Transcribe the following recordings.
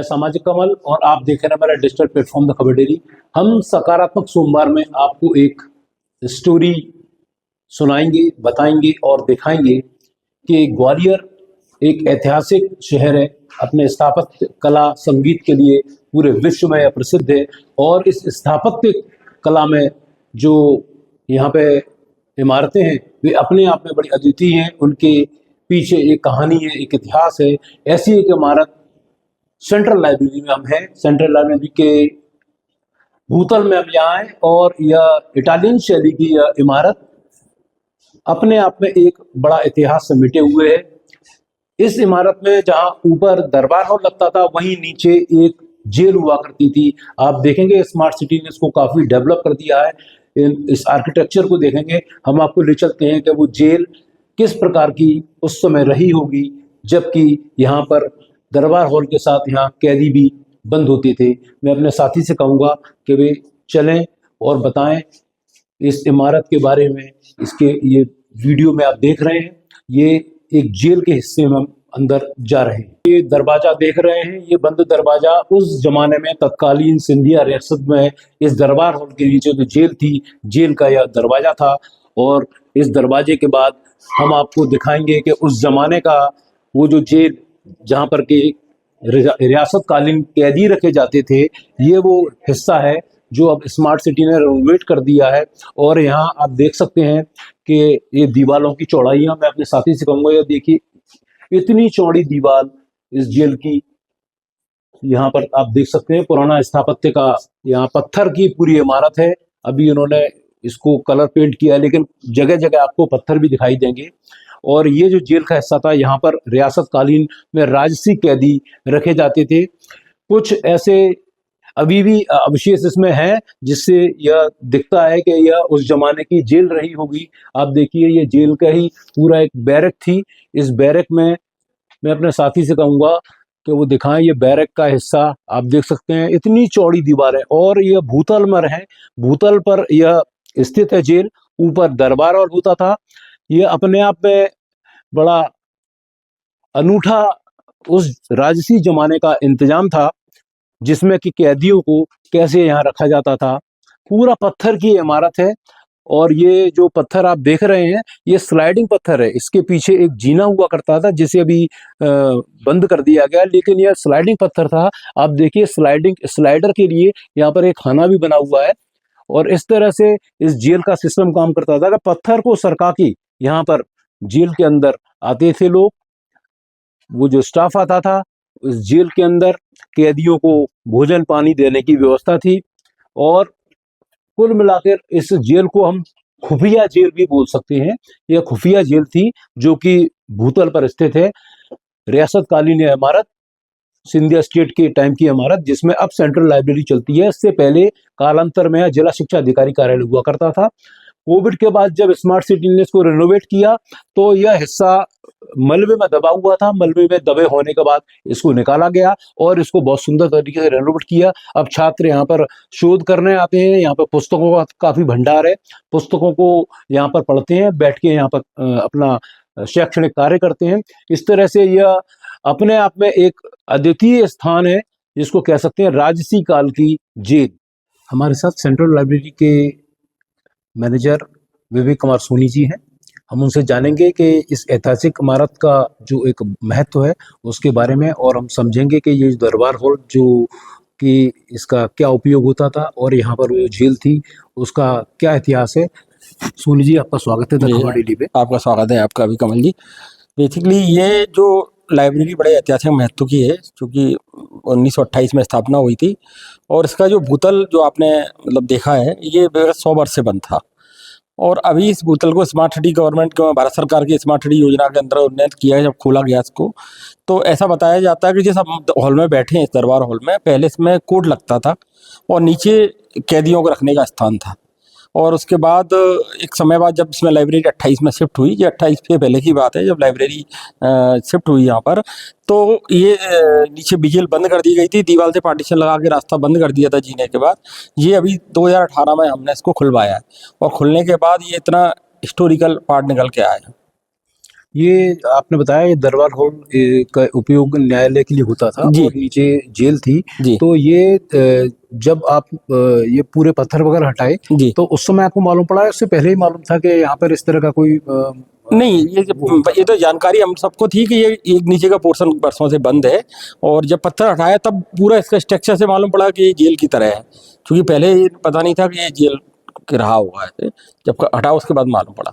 मैं सामाजिक कमल और आप देख रहे हैं मेरा डिजिटल प्लेटफॉर्म द खबर डेली। हम सकारात्मक सोमवार में आपको एक स्टोरी सुनाएंगे, बताएंगे और दिखाएंगे कि ग्वालियर एक ऐतिहासिक शहर है, अपने स्थापत्य कला संगीत के लिए पूरे विश्व में प्रसिद्ध है। और इस स्थापत्य कला में जो यहाँ पे इमारतें हैं वे अपने आप में बड़ी अद्वितीय हैं, उनके पीछे एक कहानी है, एक इतिहास है। ऐसी एक इमारत सेंट्रल लाइब्रेरी में हम हैं। सेंट्रल लाइब्रेरी के भूतल में हम यहाँ हैं और यह इटालियन शैली की यह इमारत अपने आप में एक बड़ा इतिहास समेटे हुए है। इस इमारत में जहाँ ऊपर दरबार हॉल लगता था, वहीं नीचे एक जेल हुआ करती थी। आप देखेंगे स्मार्ट सिटी ने इसको काफी डेवलप कर दिया है। इस आर्किटेक्चर को देखेंगे, हम आपको ले चलते हैं कि वो जेल किस प्रकार की उस समय रही होगी, जबकि यहाँ पर दरबार हॉल के साथ यहाँ कैदी भी बंद होते थे। मैं अपने साथी से कहूँगा कि वे चलें और बताएं इस इमारत के बारे में। इसके ये वीडियो में आप देख रहे हैं, ये एक जेल के हिस्से में हम अंदर जा रहे हैं। ये दरवाजा देख रहे हैं, ये बंद दरवाजा उस जमाने में तत्कालीन सिंधिया रियासत में इस दरबार हॉल के नीचे जो जेल थी, जेल का यह दरवाजा था। और इस दरवाजे के बाद हम आपको दिखाएंगे कि उस जमाने का वो जो जेल जहाँ पर के रियासत कालीन कैदी रखे जाते थे, ये वो हिस्सा है जो अब स्मार्ट सिटी ने रेनोवेट कर दिया है। और यहाँ आप देख सकते हैं कि ये दीवारों की चौड़ाइयाँ, मैं अपने साथी से कहूँगा ये देखिए, इतनी चौड़ी दीवार इस जेल की यहाँ पर आप देख सकते हैं। पुराना स्थापत्य का यहाँ पत्थर की पूरी इमारत है। अभी इन्होंने इसको कलर पेंट किया है, लेकिन जगह जगह आपको पत्थर भी दिखाई देंगे। और ये जो जेल का हिस्सा था, यहाँ पर रियासत कालीन में राजसी कैदी रखे जाते थे। कुछ ऐसे अभी भी अवशेष इसमें हैं जिससे यह दिखता है कि यह उस जमाने की जेल रही होगी। आप देखिए, ये जेल का ही पूरा एक बैरक थी। इस बैरक में मैं अपने साथी से कहूँगा कि वो दिखाएं, ये बैरक का हिस्सा आप देख सकते हैं। इतनी चौड़ी दीवार है और यह भूतल में है, भूतल पर यह स्थित है जेल। ऊपर दरबार और होता था। यह अपने आप में बड़ा अनूठा उस राजसी जमाने का इंतजाम था, जिसमें कि कैदियों को कैसे यहाँ रखा जाता था। पूरा पत्थर की इमारत है और ये जो पत्थर आप देख रहे हैं, ये स्लाइडिंग पत्थर है। इसके पीछे एक जीना हुआ करता था जिसे अभी बंद कर दिया गया, लेकिन यह स्लाइडिंग पत्थर था। आप देखिए, स्लाइडर के लिए यहाँ पर एक खाना भी बना हुआ है। और इस तरह से इस जेल का सिस्टम काम करता था कि पत्थर को सरका के यहाँ पर जेल के अंदर आते थे लोग। वो जो स्टाफ आता था, उस जेल के अंदर कैदियों को भोजन पानी देने की व्यवस्था थी। और कुल मिलाकर इस जेल को हम खुफिया जेल भी बोल सकते हैं। यह खुफिया जेल थी जो कि भूतल पर स्थित है। रियासत कालीन इमारत, सिंधिया स्टेट के टाइम की इमारत, जिसमें अब सेंट्रल लाइब्रेरी चलती है। इससे पहले कालांतर में जिला शिक्षा अधिकारी कार्यालय हुआ करता था। कोविड के बाद जब स्मार्ट सिटी ने इसको रेनोवेट किया तो यह हिस्सा मलबे में दबा हुआ था। मलबे में दबे होने के बाद इसको निकाला गया और इसको बहुत सुंदर तरीके से रेनोवेट किया। अब छात्र यहाँ पर शोध करने आते हैं। यहाँ पर पुस्तकों का काफी भंडार है, पुस्तकों को यहाँ पर पढ़ते हैं, बैठ के यहाँ पर अपना शैक्षणिक कार्य करते हैं। इस तरह से यह अपने आप में एक अद्वितीय स्थान है, जिसको कह सकते हैं राजसी काल की जेल। हमारे साथ सेंट्रल लाइब्रेरी के मैनेजर विवेक कुमार सोनी जी हैं। हम उनसे जानेंगे कि इस ऐतिहासिक इमारत का जो एक महत्व है उसके बारे में, और हम समझेंगे कि ये दरबार हॉल जो कि इसका क्या उपयोग होता था और यहाँ पर वो जेल थी उसका क्या इतिहास है। सोनी जी, आपका स्वागत है द खबर डेली पे। आपका स्वागत है, आपका भी कमल जी। बेसिकली ये जो लाइब्रेरी बड़े ऐतिहासिक महत्व की है, क्योंकि 1928 में स्थापना हुई थी। और इसका जो भूतल जो आपने मतलब देखा है, ये 100 वर्ष से बंद था। और अभी इस भूतल को स्मार्ट सिटी गवर्नमेंट को, भारत सरकार की स्मार्ट सिटी योजना के अंदर उन्नत किया है। जब खोला गया इसको, तो ऐसा बताया जाता है कि जिस हम हॉल में बैठे हैं, इस दरबार हॉल में, पहले इसमें कोर्ट लगता था और नीचे कैदियों को रखने का स्थान था। और उसके बाद एक समय बाद जब इसमें लाइब्रेरी 28 में शिफ्ट हुई, ये 28 से पहले की बात है, जब लाइब्रेरी शिफ्ट हुई यहाँ पर, तो ये नीचे बिजली बंद कर दी गई थी, दीवार से पार्टीशन लगा के रास्ता बंद कर दिया था जीने के बाद। ये अभी 2018 में हमने इसको खुलवाया है और खुलने के बाद ये इतना हिस्टोरिकल पार्ट निकल के आया है। ये आपने बताया ये दरबार हॉल का उपयोग न्यायालय के लिए होता था जी। और नीचे जेल थी। जी। तो ये जब आप ये पूरे पत्थर वगैरह हटाए जी। तो उस समय आपको मालूम पड़ा, उससे पहले ही मालूम था कि यहाँ पर इस तरह का कोई नहीं, ये वो होता ये था? तो जानकारी हम सबको थी कि ये एक नीचे का पोर्शन बरसों से बंद है, और जब पत्थर हटाया तब पूरा इसका स्ट्रक्चर से मालूम पड़ा कि ये जेल की तरह है, क्योंकि पहले ये पता नहीं था कि ये जेल रहा होगा ऐसे, जब हटा उसके बाद मालूम पड़ा।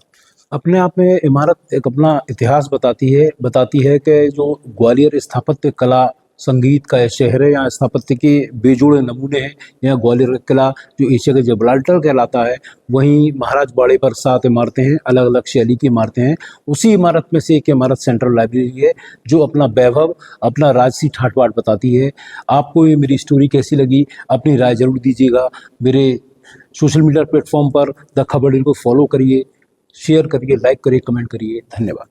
अपने आप में इमारत एक अपना इतिहास बताती है कि जो ग्वालियर स्थापत्य कला संगीत का शहर है, यहाँ स्थापत्य के बेजोड़ नमूने हैं। यहाँ ग्वालियर का किला जो एशिया का जबलाल्टर कहलाता है, वहीं महाराज बाड़े पर 7 इमारतें हैं, अलग अलग शैली की इमारतें हैं। उसी इमारत में से एक इमारत सेंट्रल लाइब्रेरी है जो अपना वैभव, अपना राजसी ठाट बाट बताती है। आपको ये मेरी स्टोरी कैसी लगी, अपनी राय जरूर दीजिएगा। मेरे सोशल मीडिया प्लेटफॉर्म पर द खबर को फॉलो करिए, शेयर करिए, लाइक करिए, कमेंट करिए। धन्यवाद।